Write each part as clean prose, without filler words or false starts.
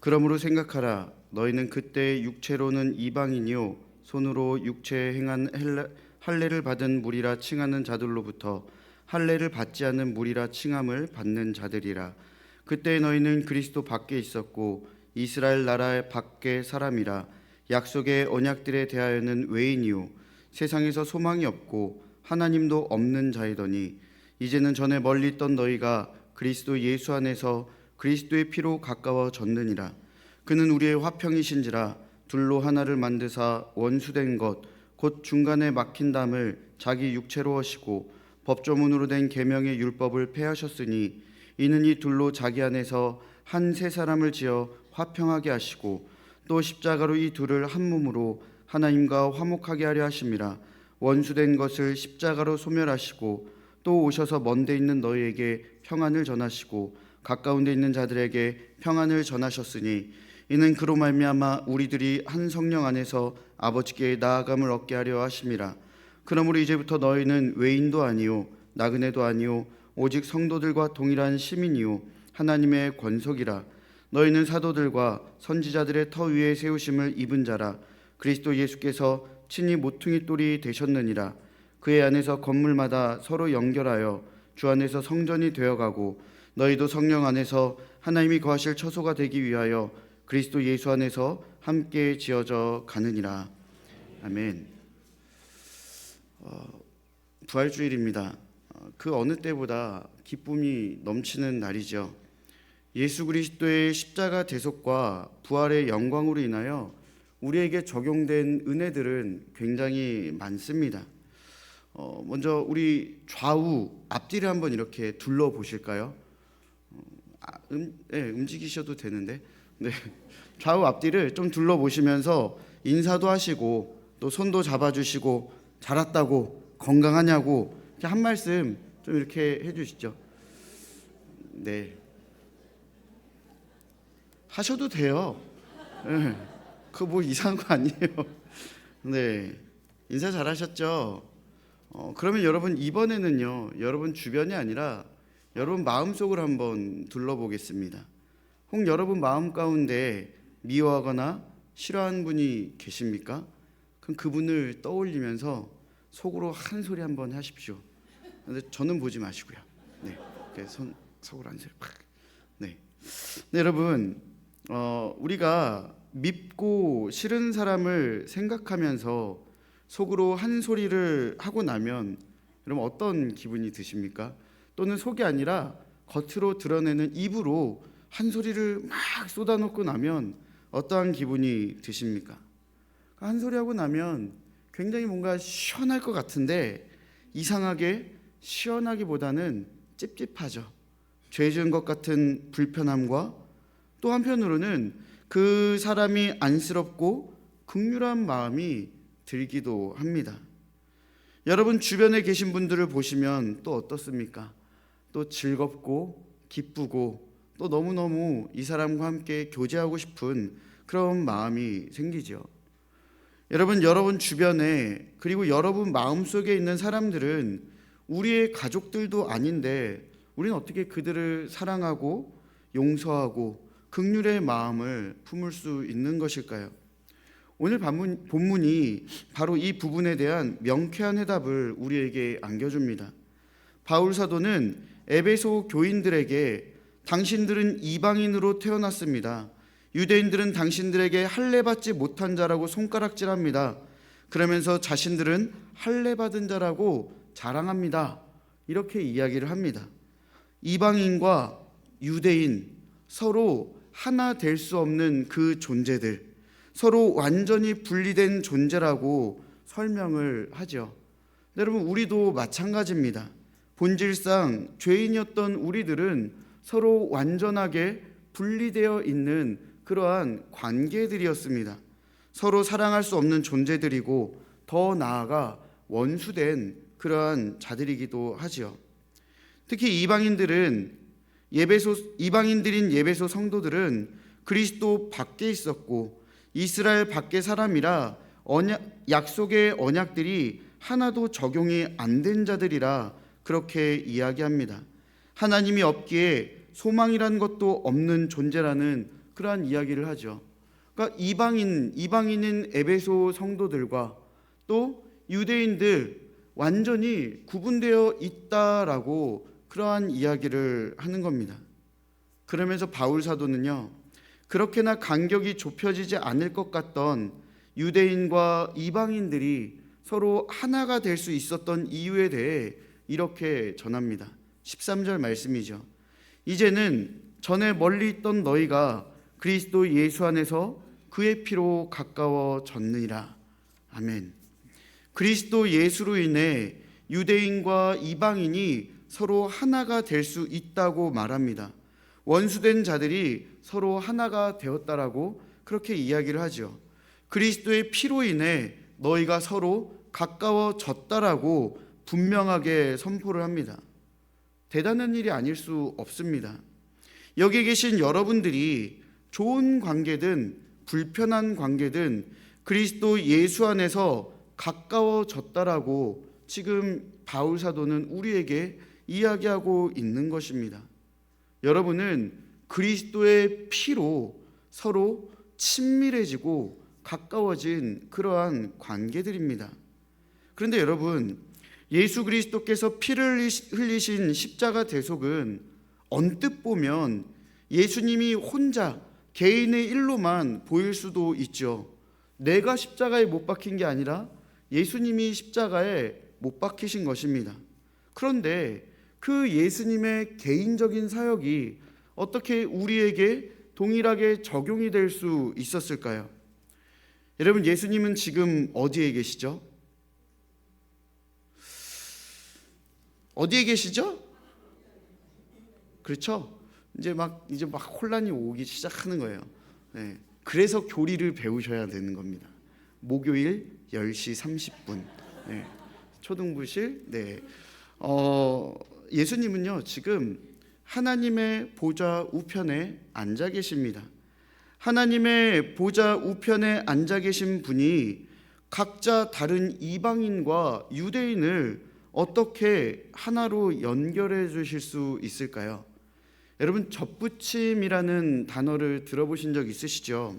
그러므로 생각하라. 너희는 그때 육체로는 이방인이요 손으로 육체에 행한 할례를 받은 무리라 칭하는 자들로부터 할례를 받지 않는 무리라 칭함을 받는 자들이라. 그때 너희는 그리스도 밖에 있었고 이스라엘 나라 밖의 사람이라. 약속의 언약들에 대하여는 외인이요 세상에서 소망이 없고 하나님도 없는 자이더니 이제는 전에 멀리 있던 너희가 그리스도 예수 안에서 그리스도의 피로 가까워졌느니라. 그는 우리의 화평이신지라. 둘로 하나를 만드사 원수된 것 곧 중간에 막힌 담을 자기 육체로 하시고 법조문으로 된 계명의 율법을 폐하셨으니 이는 이 둘로 자기 안에서 한 세 사람을 지어 화평하게 하시고 또 십자가로 이 둘을 한 몸으로 하나님과 화목하게 하려 하심이라. 원수된 것을 십자가로 소멸하시고 또 오셔서 먼데 있는 너희에게 평안을 전하시고 가까운 데 있는 자들에게 평안을 전하셨으니 이는 그로 말미암아 우리들이 한 성령 안에서 아버지께 나아감을 얻게 하려 하심이라. 그러므로 이제부터 너희는 외인도 아니요 나그네도 아니요 오직 성도들과 동일한 시민이요 하나님의 권속이라. 너희는 사도들과 선지자들의 터 위에 세우심을 입은 자라. 그리스도 예수께서 친히 모퉁이 돌이 되셨느니라. 그의 안에서 건물마다 서로 연결하여 주 안에서 성전이 되어가고 너희도 성령 안에서 하나님이 거하실 처소가 되기 위하여 그리스도 예수 안에서 함께 지어져 가느니라. 아멘. 부활주일입니다. 그 어느 때보다 기쁨이 넘치는 날이죠. 예수 그리스도의 십자가 대속과 부활의 영광으로 인하여 우리에게 적용된 은혜들은 굉장히 많습니다. 먼저 우리 좌우 앞뒤를 한번 이렇게 둘러보실까요? 네, 움직이셔도 되는데 네, 좌우 앞뒤를 좀 둘러보시면서 인사도 하시고 또 손도 잡아주시고 잘 왔다고 건강하냐고 이렇게 한 말씀 좀 이렇게 해주시죠. 네, 하셔도 돼요. 네, 그거 뭐 이상한 거 아니에요. 네, 인사 잘하셨죠? 그러면 여러분 이번에는요 여러분 주변이 아니라 여러분 마음속을 한번 둘러보겠습니다. 혹 여러분 마음 가운데 미워하거나 싫어하는 분이 계십니까? 그럼 그분을 떠올리면서 속으로 한 소리 한번 하십시오. 근데 저는 보지 마시고요. 네, 속으로 한 소리 팍. 네, 여러분 우리가 밉고 싫은 사람을 생각하면서 속으로 한 소리를 하고 나면 여러분 어떤 기분이 드십니까? 또는 속이 아니라 겉으로 드러내는 입으로 한 소리를 막 쏟아놓고 나면 어떠한 기분이 드십니까? 한 소리 하고 나면 굉장히 뭔가 시원할 것 같은데 이상하게 시원하기보다는 찝찝하죠. 죄 지은 것 같은 불편함과 또 한편으로는 그 사람이 안쓰럽고 긍휼한 마음이 들기도 합니다. 여러분 주변에 계신 분들을 보시면 또 어떻습니까? 또 즐겁고 기쁘고 또 너무너무 이 사람과 함께 교제하고 싶은 그런 마음이 생기죠. 여러분 주변에 그리고 여러분 마음속에 있는 사람들은 우리의 가족들도 아닌데 우리는 어떻게 그들을 사랑하고 용서하고 긍휼의 마음을 품을 수 있는 것일까요? 오늘 본문이 바로 이 부분에 대한 명쾌한 해답을 우리에게 안겨줍니다. 바울 사도는 에베소 교인들에게 당신들은 이방인으로 태어났습니다. 유대인들은 당신들에게 할례받지 못한 자라고 손가락질합니다. 그러면서 자신들은 할례받은 자라고 자랑합니다. 이렇게 이야기를 합니다. 이방인과 유대인 서로 하나 될 수 없는 그 존재들, 서로 완전히 분리된 존재라고 설명을 하죠. 여러분 우리도 마찬가지입니다. 본질상 죄인이었던 우리들은 서로 완전하게 분리되어 있는 그러한 관계들이었습니다. 서로 사랑할 수 없는 존재들이고 더 나아가 원수된 그러한 자들이기도 하지요. 특히 이방인들인 예배소 성도들은 그리스도 밖에 있었고 이스라엘 밖의 사람이라 약속의 언약들이 하나도 적용이 안 된 자들이라 그렇게 이야기합니다. 하나님이 없기에 소망이란 것도 없는 존재라는 그러한 이야기를 하죠. 그러니까 이방인인 에베소 성도들과 또 유대인들 완전히 구분되어 있다라고 그러한 이야기를 하는 겁니다. 그러면서 바울 사도는요, 그렇게나 간격이 좁혀지지 않을 것 같던 유대인과 이방인들이 서로 하나가 될 수 있었던 이유에 대해 이렇게 전합니다. 13절 말씀이죠. 이제는 전에 멀리 있던 너희가 그리스도 예수 안에서 그의 피로 가까워졌느니라. 아멘. 그리스도 예수로 인해 유대인과 이방인이 서로 하나가 될 수 있다고 말합니다. 원수된 자들이 서로 하나가 되었다라고 그렇게 이야기를 하죠. 그리스도의 피로 인해 너희가 서로 가까워졌다라고 분명하게 선포를 합니다. 대단한 일이 아닐 수 없습니다. 여기 계신 여러분들이 좋은 관계든 불편한 관계든 그리스도 예수 안에서 가까워졌다라고 지금 바울 사도는 우리에게 이야기하고 있는 것입니다. 여러분은 그리스도의 피로 서로 친밀해지고 가까워진 그러한 관계들입니다. 그런데 여러분, 예수 그리스도께서 피를 흘리신 십자가 대속은 언뜻 보면 예수님이 혼자 개인의 일로만 보일 수도 있죠. 내가 십자가에 못 박힌 게 아니라 예수님이 십자가에 못 박히신 것입니다. 그런데 그 예수님의 개인적인 사역이 어떻게 우리에게 동일하게 적용이 될 수 있었을까요? 여러분, 예수님은 지금 어디에 계시죠? 어디에 계시죠? 그렇죠? 이제 막 혼란이 오기 시작하는 거예요. 네. 그래서 교리를 배우셔야 되는 겁니다. 목요일 10시 30분. 네. 초등부실. 네. 예수님은요, 지금 하나님의 보좌 우편에 앉아 계십니다. 하나님의 보좌 우편에 앉아 계신 분이 각자 다른 이방인과 유대인을 어떻게 하나로 연결해 주실 수 있을까요? 여러분, 접붙임이라는 단어를 들어보신 적 있으시죠?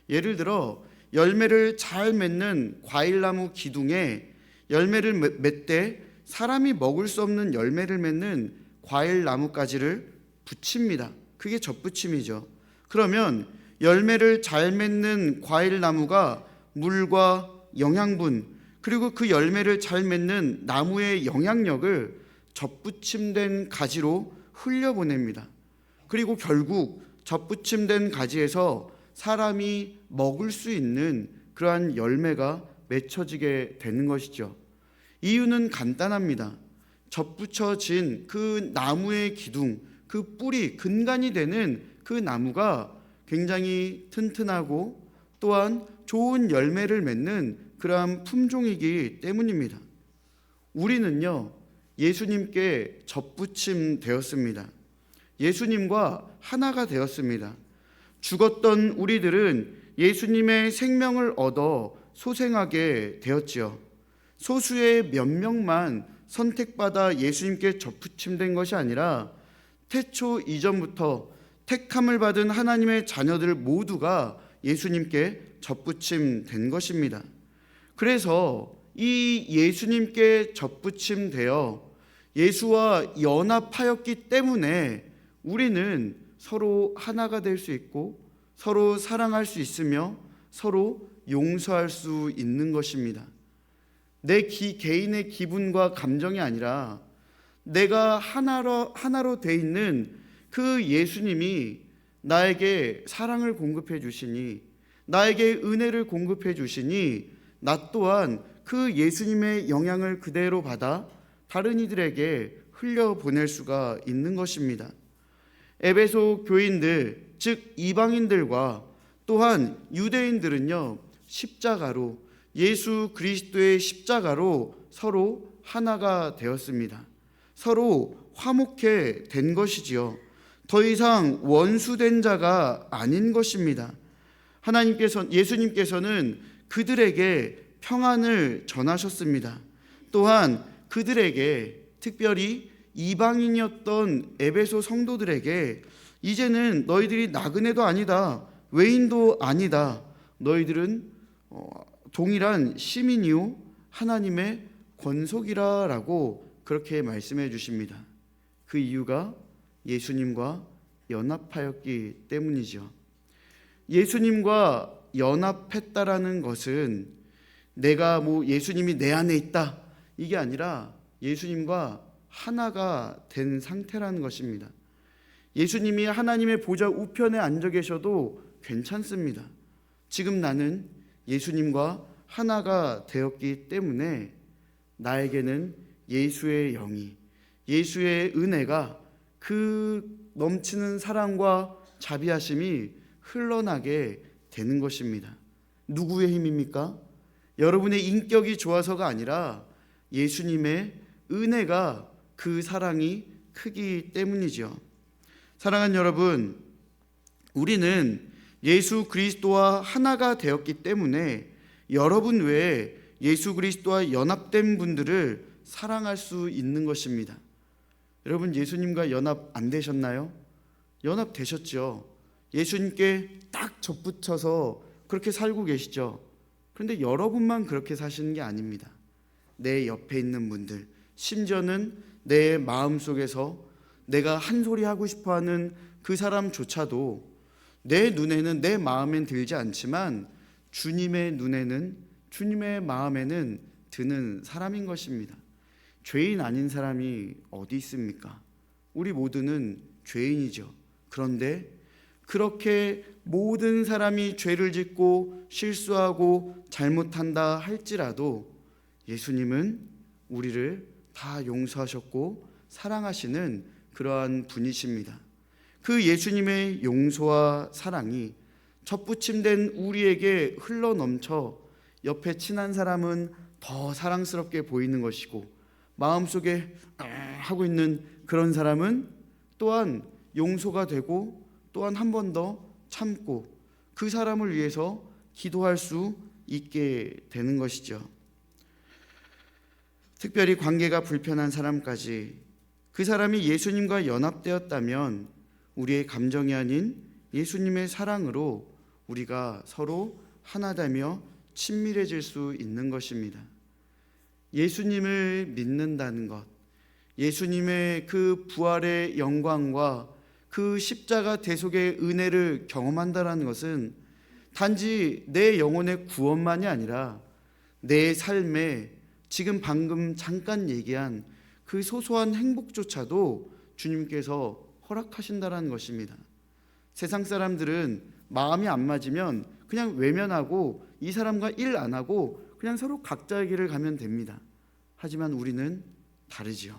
예를 들어 열매를 잘 맺는 과일나무 기둥에 열매를 맺되 사람이 먹을 수 없는 열매를 맺는 과일나무가지를 붙입니다. 그게 접붙임이죠. 그러면 열매를 잘 맺는 과일나무가 물과 영양분, 그리고 그 열매를 잘 맺는 나무의 영향력을 접붙임된 가지로 흘려보냅니다. 그리고 결국 접붙임된 가지에서 사람이 먹을 수 있는 그러한 열매가 맺혀지게 되는 것이죠. 이유는 간단합니다. 접붙여진 그 나무의 기둥, 그 뿌리, 근간이 되는 그 나무가 굉장히 튼튼하고 또한 좋은 열매를 맺는 그러한 품종이기 때문입니다. 우리는요, 예수님께 접붙임 되었습니다. 예수님과 하나가 되었습니다. 죽었던 우리들은 예수님의 생명을 얻어 소생하게 되었지요. 소수의 몇 명만 선택받아 예수님께 접붙임된 것이 아니라 태초 이전부터 택함을 받은 하나님의 자녀들 모두가 예수님께 접붙임된 것입니다. 그래서 이 예수님께 접붙임되어 예수와 연합하였기 때문에 우리는 서로 하나가 될 수 있고 서로 사랑할 수 있으며 서로 용서할 수 있는 것입니다. 내 개인의 기분과 감정이 아니라 내가 하나로 돼 있는 그 예수님이 나에게 사랑을 공급해 주시니, 나에게 은혜를 공급해 주시니 나 또한 그 예수님의 영향을 그대로 받아 다른 이들에게 흘려보낼 수가 있는 것입니다. 에베소 교인들, 즉 이방인들과 또한 유대인들은요, 십자가로, 예수 그리스도의 십자가로 서로 하나가 되었습니다. 서로 화목해 된 것이지요. 더 이상 원수된 자가 아닌 것입니다. 예수님께서는 그들에게 평안을 전하셨습니다. 또한 그들에게, 특별히 이방인이었던 에베소 성도들에게 이제는 너희들이 나그네도 아니다, 외인도 아니다. 너희들은 동일한 시민이요 하나님의 권속이라라고 그렇게 말씀해 주십니다. 그 이유가 예수님과 연합하였기 때문이죠. 예수님과 연합했다라는 것은 내가 예수님이 내 안에 있다 이게 아니라 예수님과 하나가 된 상태라는 것입니다. 예수님이 하나님의 보좌 우편에 앉아 계셔도 괜찮습니다. 지금 나는 예수님과 하나가 되었기 때문에 나에게는 예수의 영이, 예수의 은혜가, 그 넘치는 사랑과 자비하심이 흘러나게 되는 것입니다. 누구의 힘입니까? 여러분의 인격이 좋아서가 아니라 예수님의 은혜가, 그 사랑이 크기 때문이죠. 사랑하는 여러분, 우리는 예수 그리스도와 하나가 되었기 때문에 여러분 외에 예수 그리스도와 연합된 분들을 사랑할 수 있는 것입니다. 여러분, 예수님과 연합 안 되셨나요? 연합 되셨죠. 예수님께 딱 접붙여서 그렇게 살고 계시죠. 그런데 여러분만 그렇게 사시는 게 아닙니다. 내 옆에 있는 분들, 심지어는 내 마음속에서 내가 한 소리 하고 싶어하는 그 사람조차도 내 눈에는, 내 마음엔 들지 않지만 주님의 눈에는, 주님의 마음에는 드는 사람인 것입니다. 죄인 아닌 사람이 어디 있습니까? 우리 모두는 죄인이죠. 그런데 그렇게 모든 사람이 죄를 짓고 실수하고 잘못한다 할지라도 예수님은 우리를 다 용서하셨고 사랑하시는 그러한 분이십니다. 그 예수님의 용서와 사랑이 접붙임된 우리에게 흘러넘쳐 옆에 친한 사람은 더 사랑스럽게 보이는 것이고, 마음속에 하고 있는 그런 사람은 또한 용서가 되고, 또한 한 번 더 참고 그 사람을 위해서 기도할 수 있게 되는 것이죠. 특별히 관계가 불편한 사람까지 그 사람이 예수님과 연합되었다면 우리의 감정이 아닌 예수님의 사랑으로 우리가 서로 하나되며 친밀해질 수 있는 것입니다. 예수님을 믿는다는 것, 예수님의 그 부활의 영광과 그 십자가 대속의 은혜를 경험한다는 것은 단지 내 영혼의 구원만이 아니라 내 삶에 지금 방금 잠깐 얘기한 그 소소한 행복조차도 주님께서 허락하신다는 것입니다. 세상 사람들은 마음이 안 맞으면 그냥 외면하고 이 사람과 일 안 하고 그냥 서로 각자의 길을 가면 됩니다. 하지만 우리는 다르지요.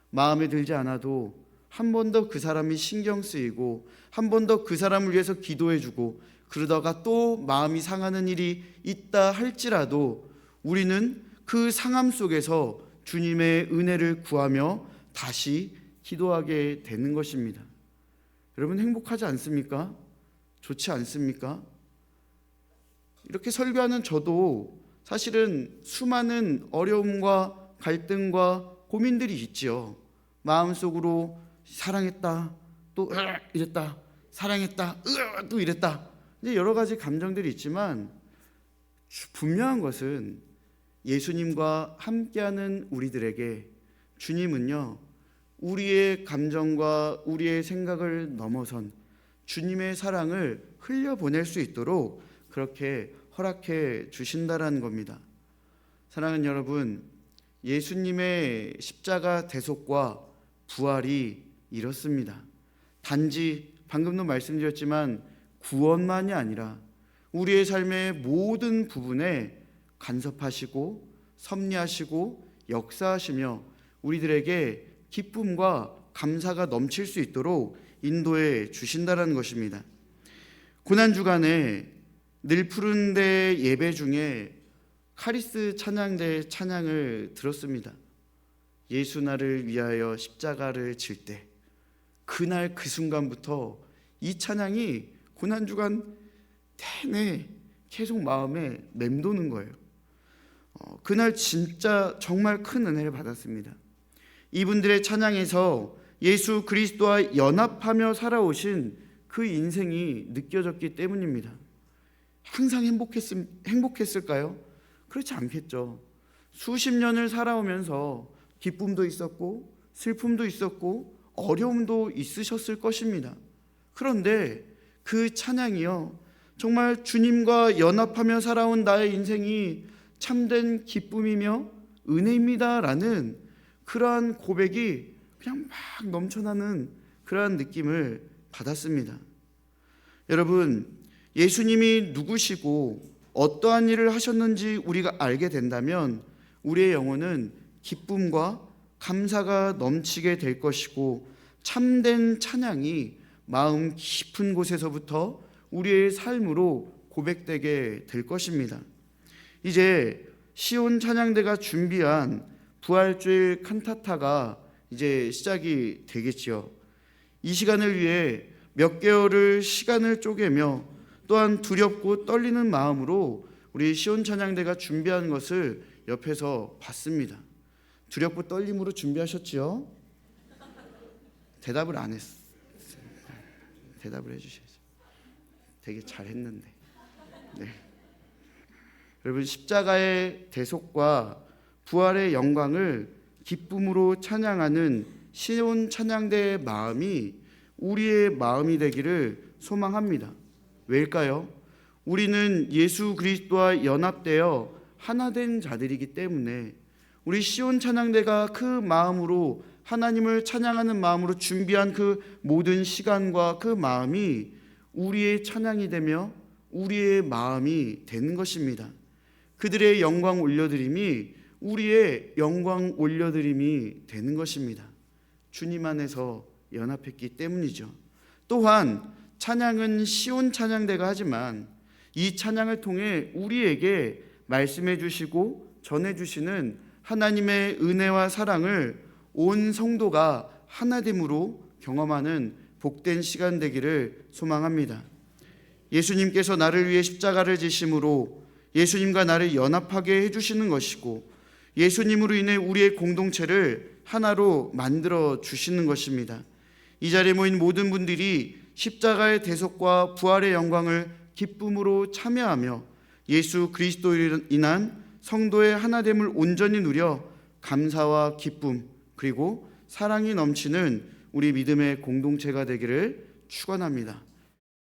마음에 들지 않아도 한 번 더 그 사람이 신경 쓰이고 한 번 더 그 사람을 위해서 기도해주고, 그러다가 또 마음이 상하는 일이 있다 할지라도 우리는 그 상함 속에서 주님의 은혜를 구하며 다시 기도하게 되는 것입니다. 여러분, 행복하지 않습니까? 좋지 않습니까? 이렇게 설교하는 저도 사실은 수많은 어려움과 갈등과 고민들이 있지요. 마음속으로 사랑했다, 또 이랬다, 사랑했다, 또 이랬다, 이제 여러 가지 감정들이 있지만 분명한 것은 예수님과 함께하는 우리들에게 주님은요, 우리의 감정과 우리의 생각을 넘어선 주님의 사랑을 흘려보낼 수 있도록 그렇게 허락해 주신다라는 겁니다. 사랑하는 여러분, 예수님의 십자가 대속과 부활이 이렇습니다. 단지 방금도 말씀드렸지만 구원만이 아니라 우리의 삶의 모든 부분에 간섭하시고 섭리하시고 역사하시며 우리들에게 기쁨과 감사가 넘칠 수 있도록 인도해 주신다는 것입니다. 고난주간에 늘 푸른데 예배 중에 카리스 찬양대 찬양을 들었습니다. 예수 나를 위하여 십자가를 질 때, 그날 그 순간부터 이 찬양이 고난주간 내내 계속 마음에 맴도는 거예요. 그날 진짜 정말 큰 은혜를 받았습니다. 이분들의 찬양에서 예수 그리스도와 연합하며 살아오신 그 인생이 느껴졌기 때문입니다. 항상 행복했을까요? 그렇지 않겠죠. 수십 년을 살아오면서 기쁨도 있었고 슬픔도 있었고 어려움도 있으셨을 것입니다. 그런데 그 찬양이요, 정말 주님과 연합하며 살아온 나의 인생이 참된 기쁨이며 은혜입니다라는 그러한 고백이 그냥 막 넘쳐나는 그러한 느낌을 받았습니다. 여러분, 예수님이 누구시고 어떠한 일을 하셨는지 우리가 알게 된다면 우리의 영혼은 기쁨과 감사가 넘치게 될 것이고, 참된 찬양이 마음 깊은 곳에서부터 우리의 삶으로 고백되게 될 것입니다. 이제 시온 찬양대가 준비한 부활주일 칸타타가 이제 시작이 되겠지요. 이 시간을 위해 몇 개월을 시간을 쪼개며 또한 두렵고 떨리는 마음으로 우리 시온 찬양대가 준비한 것을 옆에서 봤습니다. 두렵고 떨림으로 준비하셨지요? 대답을 안 했어요. 대답을 해주셔야죠. 되게 잘했는데. 네. 여러분, 십자가의 대속과 부활의 영광을 기쁨으로 찬양하는 시온 찬양대의 마음이 우리의 마음이 되기를 소망합니다. 왜일까요? 우리는 예수 그리스도와 연합되어 하나 된 자들이기 때문에 우리 시온 찬양대가 그 마음으로 하나님을 찬양하는 마음으로 준비한 그 모든 시간과 그 마음이 우리의 찬양이 되며 우리의 마음이 되는 것입니다. 그들의 영광 올려드림이 우리의 영광 올려드림이 되는 것입니다. 주님 안에서 연합했기 때문이죠. 또한 찬양은 시온 찬양대가 하지만 이 찬양을 통해 우리에게 말씀해 주시고 전해 주시는 하나님의 은혜와 사랑을 온 성도가 하나됨으로 경험하는 복된 시간 되기를 소망합니다. 예수님께서 나를 위해 십자가를 지심으로 예수님과 나를 연합하게 해주시는 것이고, 예수님으로 인해 우리의 공동체를 하나로 만들어 주시는 것입니다. 이 자리에 모인 모든 분들이 십자가의 대속과 부활의 영광을 기쁨으로 참여하며 예수 그리스도로 인한 성도의 하나됨을 온전히 누려 감사와 기쁨 그리고 사랑이 넘치는 우리 믿음의 공동체가 되기를 축원합니다.